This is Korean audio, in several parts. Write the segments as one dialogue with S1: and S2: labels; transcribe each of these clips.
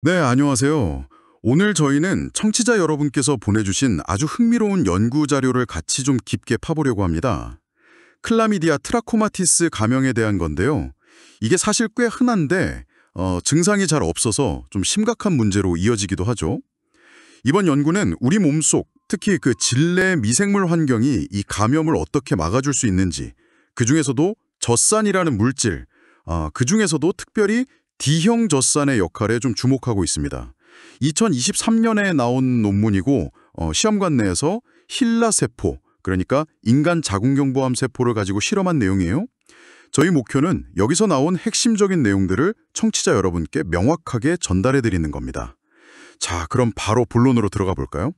S1: 네, 안녕하세요. 오늘 저희는 청취자 여러분께서 보내주신 아주 흥미로운 연구 자료를 같이 좀 깊게 파보려고 합니다. 클라미디아 트라코마티스 감염에 대한 건데요. 이게 사실 꽤 흔한데 증상이 잘 없어서 좀 심각한 문제로 이어지기도 하죠. 이번 연구는 우리 몸속, 특히 그 질내 미생물 환경이 이 감염을 어떻게 막아줄 수 있는지, 그중에서도 젖산이라는 물질, 그중에서도 특별히 D형 젖산의 역할에 좀 주목하고 있습니다. 2023년에 나온 논문이고 시험관 내에서 힐라세포, 그러니까 인간 자궁경부암 세포를 가지고 실험한 내용이에요. 저희 목표는 여기서 나온 핵심적인 내용들을 청취자 여러분께 명확하게 전달해 드리는 겁니다. 자, 그럼 바로 본론으로 들어가 볼까요?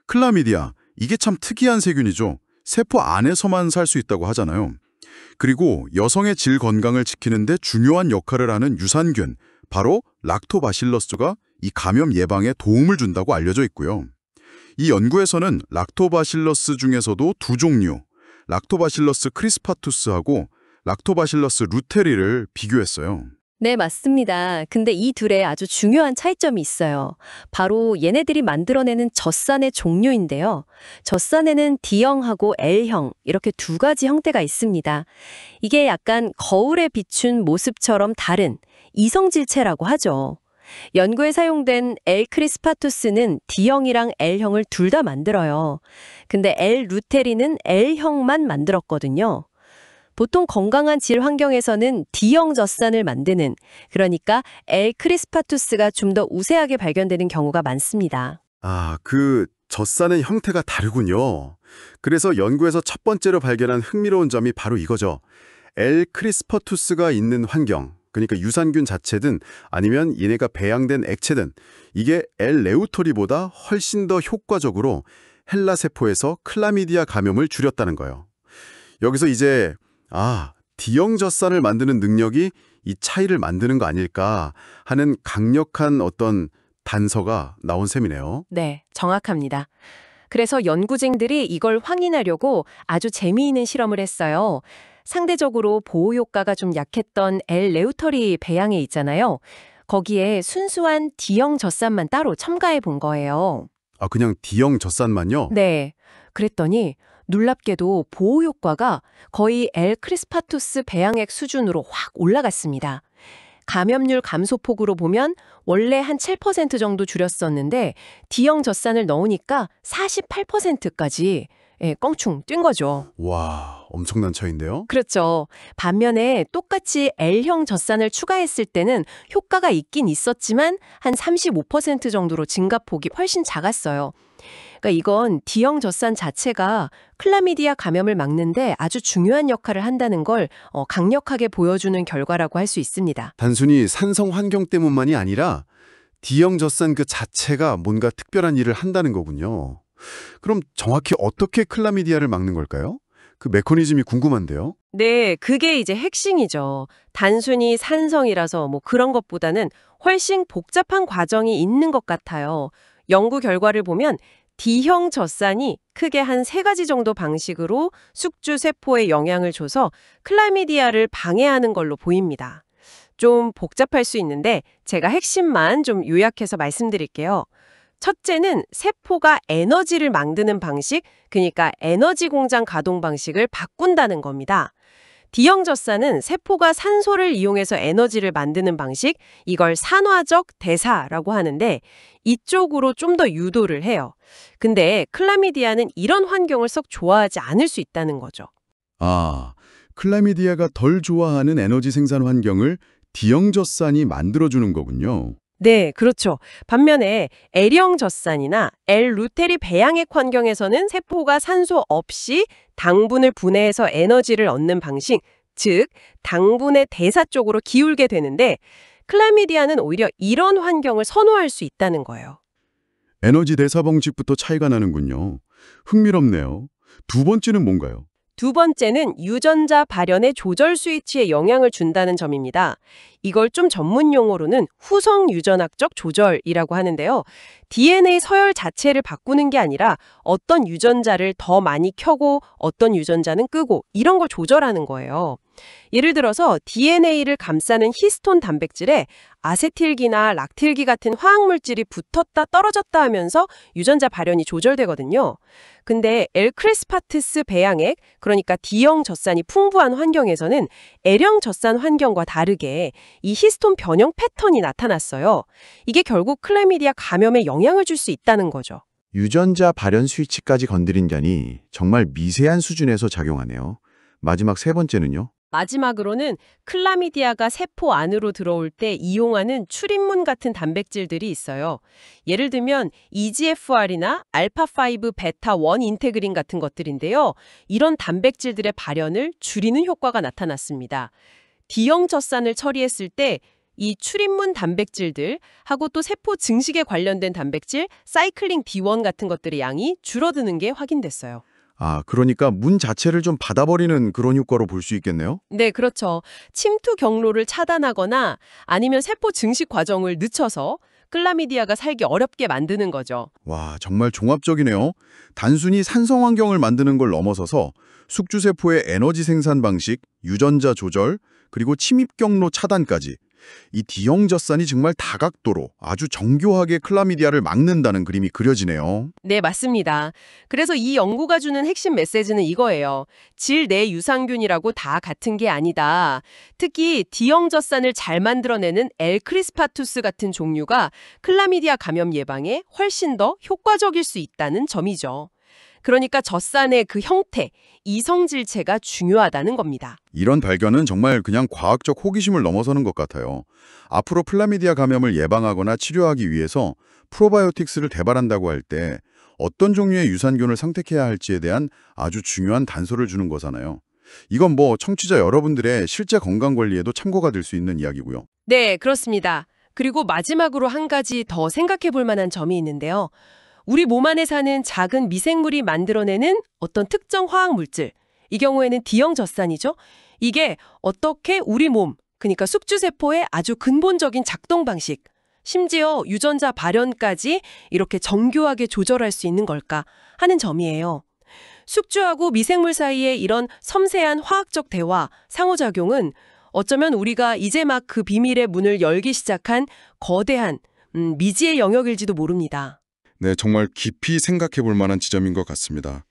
S1: 클라미디아, 이게 참 특이한 세균이죠. 세포 안에서만 살 수 있다고 하잖아요. 그리고 여성의 질 건강을 지키는데 중요한 역할을 하는 유산균, 바로 락토바실러스가 이 감염 예방에 도움을 준다고 알려져 있고요. 이 연구에서는 락토바실러스 중에서도 두 종류, 락토바실러스 크리스파투스하고 락토바실러스 루테리를 비교했어요.
S2: 네, 맞습니다. 근데 이 둘에 아주 중요한 차이점이 있어요. 바로 얘네들이 만들어내는 젖산의 종류인데요. 젖산에는 D형하고 L형 이렇게 두 가지 형태가 있습니다. 이게 약간 거울에 비춘 모습처럼 다른 이성질체라고 하죠. 연구에 사용된 L 크리스파투스는 D형이랑 L형을 둘 다 만들어요. 근데 L 루테리는 L형만 만들었거든요. 보통 건강한 질 환경에서는 D형 젖산을 만드는, 그러니까 L 크리스파투스가 좀 더 우세하게 발견되는 경우가 많습니다.
S3: 그 젖산의 형태가 다르군요. 그래서 연구에서 첫 번째로 발견한 흥미로운 점이 바로 이거죠. L 크리스퍼투스가 있는 환경, 그러니까 유산균 자체든 아니면 얘네가 배양된 액체든 이게 L 레우토리보다 훨씬 더 효과적으로 헬라세포에서 클라미디아 감염을 줄였다는 거예요. 여기서 이제 D형 젖산을 만드는 능력이 이 차이를 만드는 거 아닐까 하는 강력한 어떤 단서가 나온 셈이네요.
S2: 네, 정확합니다. 그래서 연구진들이 이걸 확인하려고 아주 재미있는 실험을 했어요. 상대적으로 보호 효과가 좀 약했던 L 레우터리 배양에 있잖아요. 거기에 순수한 D형 젖산만 따로 첨가해 본 거예요.
S3: 그냥 D형 젖산만요?
S2: 네. 그랬더니 놀랍게도 보호 효과가 거의 L 크리스파투스 배양액 수준으로 확 올라갔습니다. 감염률 감소폭으로 보면 원래 한 7% 정도 줄였었는데 D형 젖산을 넣으니까 48%까지 껑충 뛴 거죠.
S3: 와, 엄청난 차이인데요?
S2: 그렇죠. 반면에 똑같이 L형 젖산을 추가했을 때는 효과가 있긴 있었지만 한 35% 정도로 증가폭이 훨씬 작았어요. 그러니까 이건 D형 젖산 자체가 클라미디아 감염을 막는데 아주 중요한 역할을 한다는 걸 강력하게 보여주는 결과라고 할 수 있습니다.
S3: 단순히 산성 환경 때문만이 아니라 D형 젖산 그 자체가 뭔가 특별한 일을 한다는 거군요. 그럼 정확히 어떻게 클라미디아를 막는 걸까요? 그 메커니즘이 궁금한데요.
S2: 네, 그게 이제 핵심이죠. 단순히 산성이라서 뭐 그런 것보다는 훨씬 복잡한 과정이 있는 것 같아요. 연구 결과를 보면 D형 젖산이 크게 한 세 가지 정도 방식으로 숙주 세포에 영향을 줘서 클라미디아를 방해하는 걸로 보입니다. 좀 복잡할 수 있는데 제가 핵심만 좀 요약해서 말씀드릴게요. 첫째는 세포가 에너지를 만드는 방식, 그러니까 에너지 공장 가동 방식을 바꾼다는 겁니다. D형 젖산은 세포가 산소를 이용해서 에너지를 만드는 방식, 이걸 산화적 대사라고 하는데 이쪽으로 좀 더 유도를 해요. 근데 클라미디아는 이런 환경을 썩 좋아하지 않을 수 있다는 거죠.
S1: 클라미디아가 덜 좋아하는 에너지 생산 환경을 D형 젖산이 만들어주는 거군요.
S2: 네, 그렇죠. 반면에 L형 젖산이나 L-루테리 배양액 환경에서는 세포가 산소 없이 당분을 분해해서 에너지를 얻는 방식, 즉 당분의 대사 쪽으로 기울게 되는데 클라미디아는 오히려 이런 환경을 선호할 수 있다는 거예요.
S1: 에너지 대사 방식부터 차이가 나는군요. 흥미롭네요. 두 번째는 뭔가요?
S2: 두 번째는 유전자 발현의 조절 스위치에 영향을 준다는 점입니다. 이걸 좀 전문 용어로는 후성 유전학적 조절이라고 하는데요. DNA 서열 자체를 바꾸는 게 아니라 어떤 유전자를 더 많이 켜고 어떤 유전자는 끄고 이런 걸 조절하는 거예요. 예를 들어서 DNA를 감싸는 히스톤 단백질에 아세틸기나 락틸기 같은 화학물질이 붙었다 떨어졌다 하면서 유전자 발현이 조절되거든요. 근데 엘크레스파티스 배양액, 그러니까 D형 젖산이 풍부한 환경에서는 L형 젖산 환경과 다르게 이 히스톤 변형 패턴이 나타났어요. 이게 결국 클라미디아 감염에 영향을 줄 수 있다는 거죠.
S3: 유전자 발현 스위치까지 건드린다니 정말 미세한 수준에서 작용하네요. 마지막 세 번째는요?
S2: 마지막으로는 클라미디아가 세포 안으로 들어올 때 이용하는 출입문 같은 단백질들이 있어요. 예를 들면 EGFR이나 알파5 베타1 인테그린 같은 것들인데요. 이런 단백질들의 발현을 줄이는 효과가 나타났습니다. D형 젖산을 처리했을 때 이 출입문 단백질들하고 또 세포 증식에 관련된 단백질 사이클링 D1 같은 것들의 양이 줄어드는 게 확인됐어요.
S3: 아, 그러니까 문 자체를 좀 닫아버리는 그런 효과로 볼 수 있겠네요?
S2: 네, 그렇죠. 침투 경로를 차단하거나 아니면 세포 증식 과정을 늦춰서 클라미디아가 살기 어렵게 만드는 거죠.
S3: 와, 정말 종합적이네요. 단순히 산성 환경을 만드는 걸 넘어서서 숙주세포의 에너지 생산 방식, 유전자 조절, 그리고 침입 경로 차단까지 이 D형 젖산이 정말 다각도로 아주 정교하게 클라미디아를 막는다는 그림이 그려지네요.
S2: 네, 맞습니다. 그래서 이 연구가 주는 핵심 메시지는 이거예요. 질 내 유산균이라고 다 같은 게 아니다. 특히 D형 젖산을 잘 만들어내는 엘크리스파투스 같은 종류가 클라미디아 감염 예방에 훨씬 더 효과적일 수 있다는 점이죠. 그러니까 젖산의 그 형태, 이성질체가 중요하다는 겁니다.
S1: 이런 발견은 정말 그냥 과학적 호기심을 넘어서는 것 같아요. 앞으로 클라미디아 감염을 예방하거나 치료하기 위해서 프로바이오틱스를 개발한다고 할 때 어떤 종류의 유산균을 선택해야 할지에 대한 아주 중요한 단서를 주는 거잖아요. 이건 뭐 청취자 여러분들의 실제 건강관리에도 참고가 될 수 있는 이야기고요.
S2: 네, 그렇습니다. 그리고 마지막으로 한 가지 더 생각해 볼 만한 점이 있는데요. 우리 몸 안에 사는 작은 미생물이 만들어내는 어떤 특정 화학 물질, 이 경우에는 D형 젖산이죠. 이게 어떻게 우리 몸, 그러니까 숙주세포의 아주 근본적인 작동 방식, 심지어 유전자 발현까지 이렇게 정교하게 조절할 수 있는 걸까 하는 점이에요. 숙주하고 미생물 사이의 이런 섬세한 화학적 대화, 상호작용은 어쩌면 우리가 이제 막 그 비밀의 문을 열기 시작한 거대한 미지의 영역일지도 모릅니다.
S1: 네, 정말 깊이 생각해 볼 만한 지점인 것 같습니다.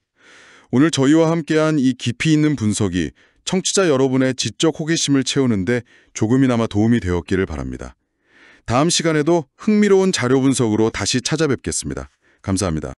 S1: 오늘 저희와 함께한 이 깊이 있는 분석이 청취자 여러분의 지적 호기심을 채우는데 조금이나마 도움이 되었기를 바랍니다. 다음 시간에도 흥미로운 자료 분석으로 다시 찾아뵙겠습니다. 감사합니다.